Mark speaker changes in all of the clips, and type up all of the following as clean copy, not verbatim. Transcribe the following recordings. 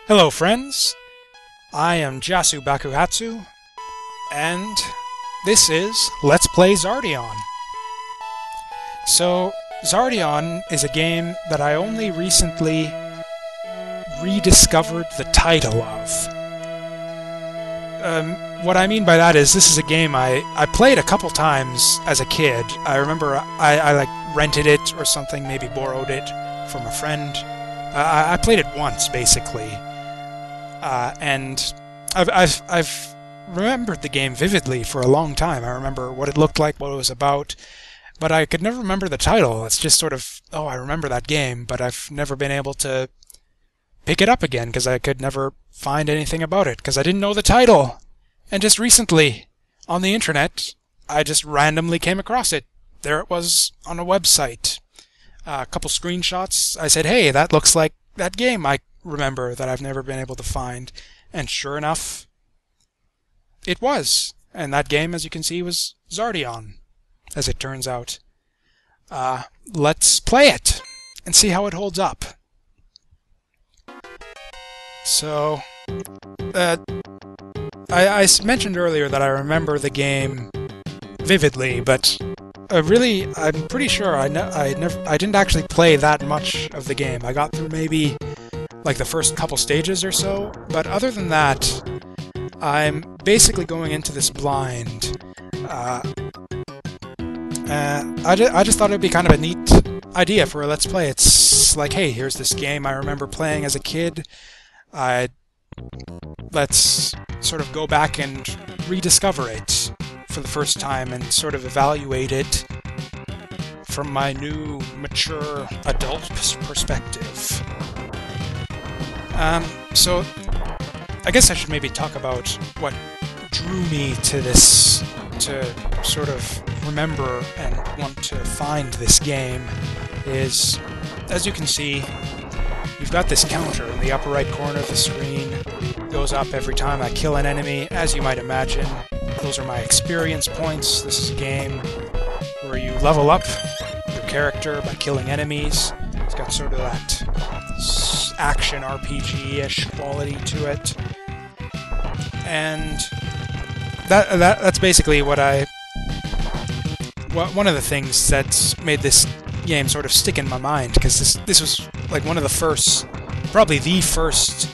Speaker 1: Hello friends, I am Jasu Bakuhatsu, and this is Let's Play Xardion. So, Xardion is a game that I only recently rediscovered the title of. What I mean by that is this is a game I played a couple times as a kid. I remember I like rented it or something, maybe borrowed it from a friend. I played it once, basically. And I've remembered the game vividly for a long time. I remember what it looked like, what it was about, but I could never remember the title. It's just sort of, oh, I remember that game, but I've never been able to pick it up again because I could never find anything about it because I didn't know the title. And just recently, on the internet, I just randomly came across it. There it was on a website. A couple screenshots. I said, hey, that looks like that game I remember that I've never been able to find. And sure enough, it was. And that game, as you can see, was Xardion, as it turns out. Let's play it and see how it holds up. So, I mentioned earlier that I remember the game vividly, but really, I'm pretty sure I didn't actually play that much of the game. I got through maybe like the first couple stages or so, but other than that, I'm basically going into this blind. I just thought it'd be kind of a neat idea for a Let's Play. It's like, hey, here's this game I remember playing as a kid. Let's sort of go back and rediscover it for the first time and sort of evaluate it from my new, mature, adult perspective. So, I guess I should maybe talk about what drew me to this, to sort of remember and want to find this game, is, as you can see, you've got this counter in the upper right corner of the screen. It goes up every time I kill an enemy, as you might imagine. Those are my experience points. This is a game where you level up your character by killing enemies. It's got sort of that action RPG-ish quality to it. And that's basically one of the things that's made this game sort of stick in my mind, because this was like one of the first, probably the first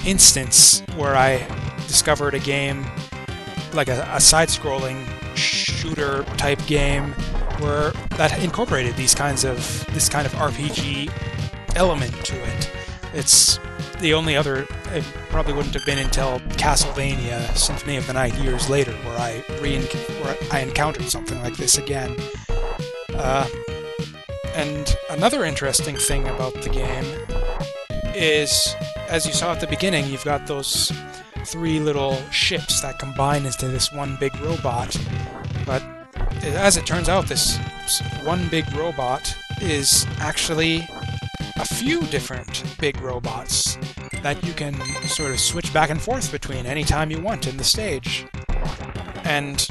Speaker 1: instance where I discovered a game, like a side-scrolling shooter type game, where that incorporated this kind of RPG element to it. It's the only other. It probably wouldn't have been until Castlevania Symphony of the Night years later where I encountered something like this again. And another interesting thing about the game is, as you saw at the beginning, you've got those three little ships that combine into this one big robot. But as it turns out, this one big robot is actually a few different big robots that you can sort of switch back and forth between anytime you want in the stage. And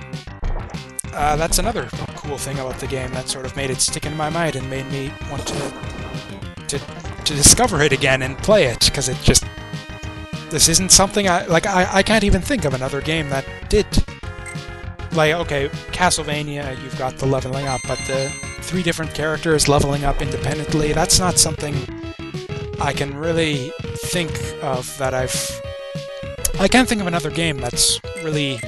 Speaker 1: that's another cool thing about the game that sort of made it stick in my mind and made me want to discover it again and play it, because it just, this isn't something I can't even think of another game that did. Like, okay, Castlevania, you've got the leveling up, but the three different characters leveling up independently, that's not something I can really think of that I can't think of another game that's really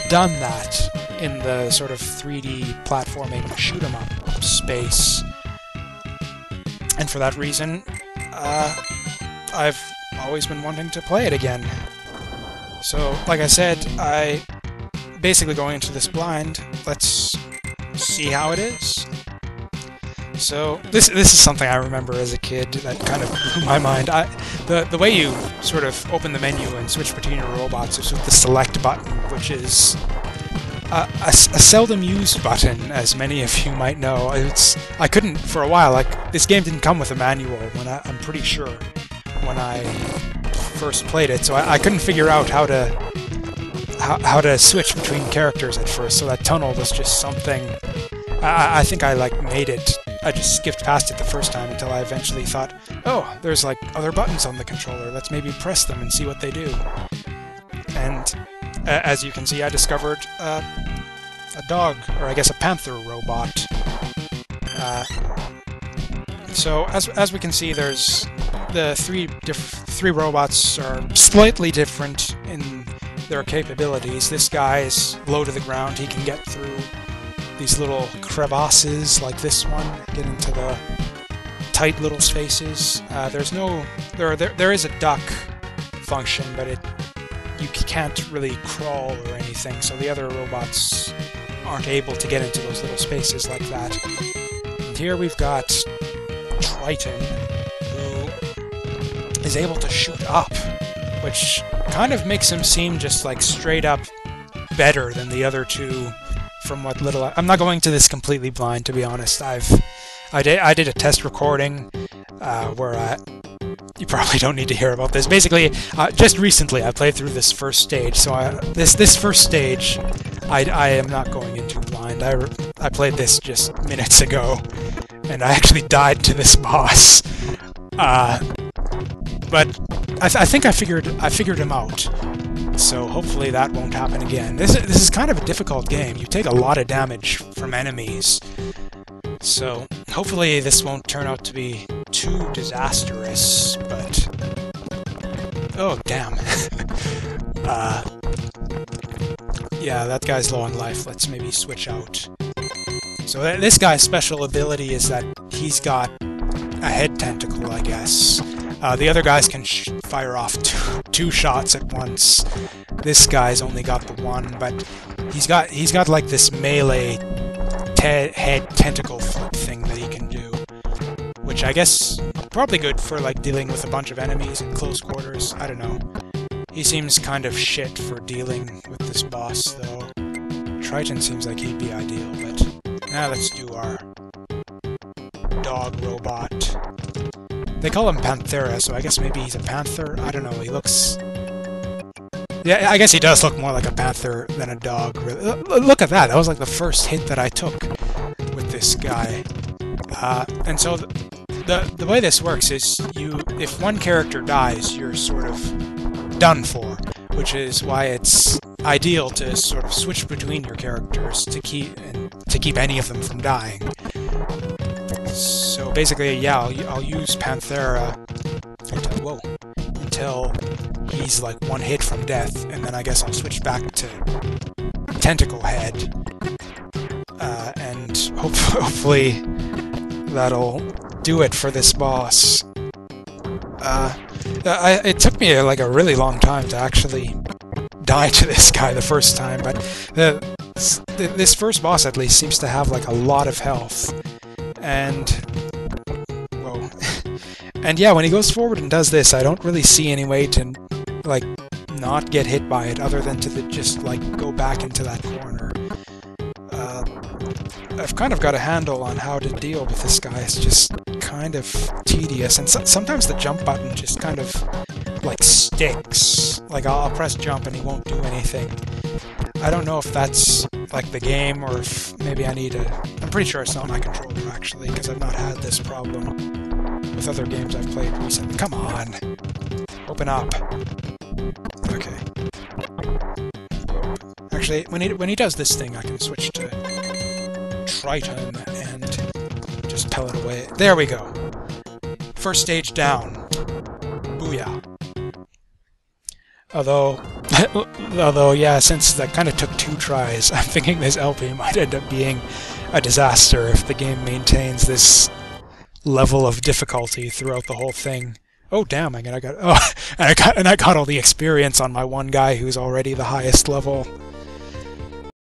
Speaker 1: done that in the sort of 3D platforming shoot-'em-up space. And for that reason, I've always been wanting to play it again. So, like I said, basically going into this blind, let's see how it is. So, this is something I remember as a kid that kind of blew my mind. The way you sort of open the menu and switch between your robots is with the select button, which is a seldom used button, as many of you might know. I couldn't, for a while, this game didn't come with a manual, I'm pretty sure, when I first played it, so I couldn't figure out how to switch between characters at first, so that tunnel was just something. I think I made it I just skipped past it the first time until I eventually thought, oh, there's like other buttons on the controller, let's maybe press them and see what they do. And as you can see, I discovered a dog, or I guess a panther robot. So as we can see, there's the three robots are slightly different in their capabilities. This guy is low to the ground. He can get through these little crevasses like this one, get into the tight little spaces. There is a duck function, but you can't really crawl or anything, so the other robots aren't able to get into those little spaces like that. And here we've got Triton, who is able to shoot up, which kind of makes him seem just like straight up better than the other two from what little I'm not going to this completely blind, to be honest. I did a test recording where you probably don't need to hear about this. Basically, just recently I played through this first stage, so this first stage I am not going into blind. I played this just minutes ago, and I actually died to this boss. But I think I figured him out. So hopefully that won't happen again. This is kind of a difficult game. You take a lot of damage from enemies. So hopefully this won't turn out to be too disastrous, but... Oh, damn. Yeah, that guy's low on life. Let's maybe switch out. So this guy's special ability is that he's got a head tentacle, I guess. The other guys can fire off two shots at once. This guy's only got the one, but he's got like this melee head tentacle flip thing that he can do, which I guess probably good for like dealing with a bunch of enemies in close quarters. I don't know. He seems kind of shit for dealing with this boss, though. Triton seems like he'd be ideal, but now let's do our dog robot. They call him Panthera, so I guess maybe he's a panther? I don't know, he looks... Yeah, I guess he does look more like a panther than a dog, really. Look at that! That was like the first hit that I took with this guy. And so the way this works is if one character dies, you're sort of done for, which is why it's ideal to sort of switch between your characters to keep any of them from dying. So basically, yeah, I'll use Panthera until he's like one hit from death, and then I guess I'll switch back to Tentacle Head, and hopefully that'll do it for this boss. It took me like a really long time to actually die to this guy the first time, but this first boss at least seems to have like a lot of health. And, whoa. And yeah, when he goes forward and does this, I don't really see any way to, like, not get hit by it, other than to just, like, go back into that corner. I've kind of got a handle on how to deal with this guy. It's just kind of tedious, and sometimes the jump button just kind of, like, sticks. Like, I'll press jump and he won't do anything. I don't know if that's like the game, or if maybe I need I'm pretty sure it's not my controller, actually, because I've not had this problem with other games I've played recently. Come on! Open up! Okay. Actually, when he does this thing, I can switch to Triton and just pellet away. There we go! First stage down. Booyah. Although, yeah, since that kind of took 2 tries, I'm thinking this LP might end up being a disaster if the game maintains this level of difficulty throughout the whole thing. Oh damn! I got all the experience on my one guy who's already the highest level.